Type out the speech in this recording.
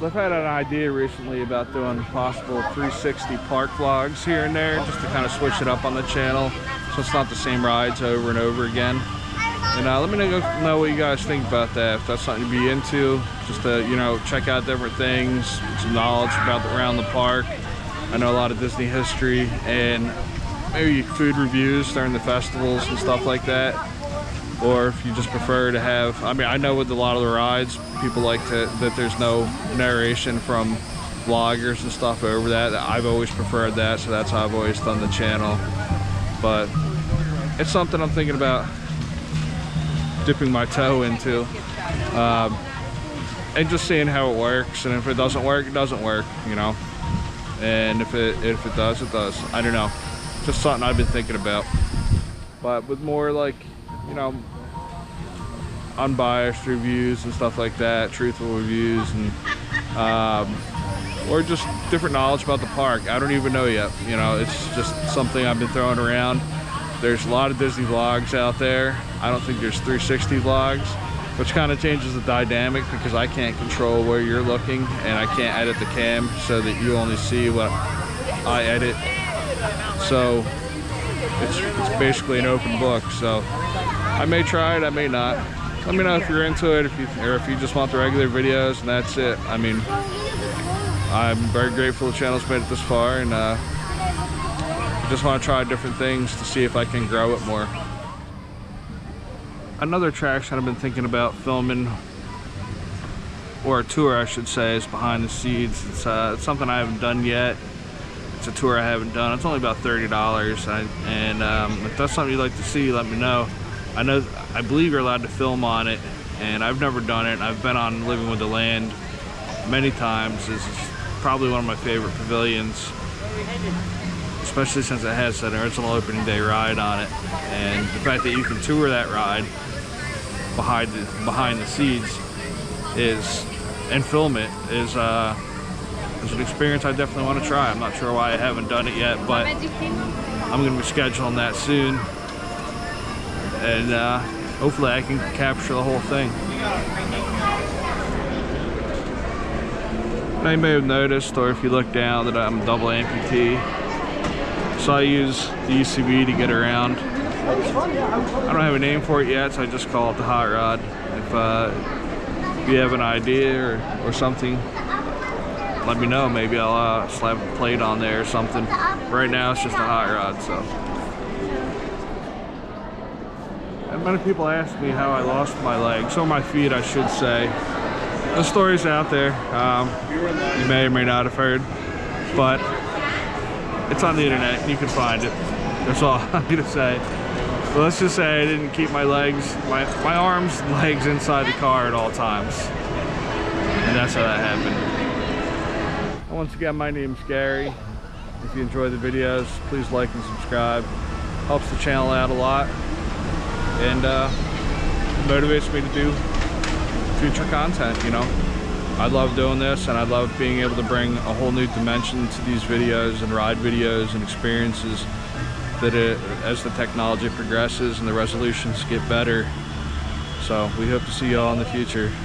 So I've had an idea recently about doing possible 360 park vlogs here and there, just to kind of switch it up on the channel, so it's not the same rides over and over again. And let me know what you guys think about that, if that's something to be into, just to, you know, check out different things, some knowledge about around the park. I know a lot of Disney history, and maybe food reviews during the festivals and stuff like that. Or if you just prefer to have, I mean, I know with a lot of the rides, people like that there's no narration from vloggers and stuff over that. I've always preferred that, so that's how I've always done the channel. But it's something I'm thinking about dipping my toe into, and just seeing how it works. And if it doesn't work, it doesn't work, you know. And if it does, it does. I don't know. Just something I've been thinking about. But with more like, you know, unbiased reviews and stuff like that, truthful reviews, and or just different knowledge about the park. I don't even know yet, you know. It's just something I've been throwing around. There's a lot of Disney vlogs out there. I don't think there's 360 vlogs, which kind of changes the dynamic, because I can't control where you're looking, and I can't edit the cam so that you only see what I edit. So it's basically an open book. So I may try it, I may not. Let me know if you're into it, or if you just want the regular videos, and that's it. I mean, I'm very grateful the channel's made it this far, and just want to try different things to see if I can grow it more. Another attraction I've been thinking about filming, or a tour I should say, is behind the scenes. It's something I haven't done yet. It's a tour I haven't done. It's only about $30, and if that's something you'd like to see, let me know. I believe you're allowed to film on it, and I've never done it. I've been on Living with the Land many times. This is probably one of my favorite pavilions, especially since it has an original opening day ride on it. And the fact that you can tour that ride behind the scenes and film it is an experience I definitely want to try. I'm not sure why I haven't done it yet, but I'm going to be scheduling that soon, and hopefully I can capture the whole thing. Now you may have noticed, or if you look down, that I'm a double amputee. So I use the UCV to get around. I don't have a name for it yet, so I just call it the hot rod. If you have an idea or something, let me know. Maybe I'll slap a plate on there or something. Right now it's just a hot rod. So, and many people ask me how I lost my legs, or my feet I should say. The story's out there. You may or may not have heard, but it's on the internet, you can find it. That's all I need to say. But let's just say I didn't keep my legs, my arms and legs inside the car at all times. And that's how that happened. And once again, my name's Gary. If you enjoy the videos, please like and subscribe. Helps the channel out a lot, and motivates me to do future content, you know. I love doing this, and I love being able to bring a whole new dimension to these videos and ride videos and experiences that as the technology progresses and the resolutions get better. So we hope to see you all in the future.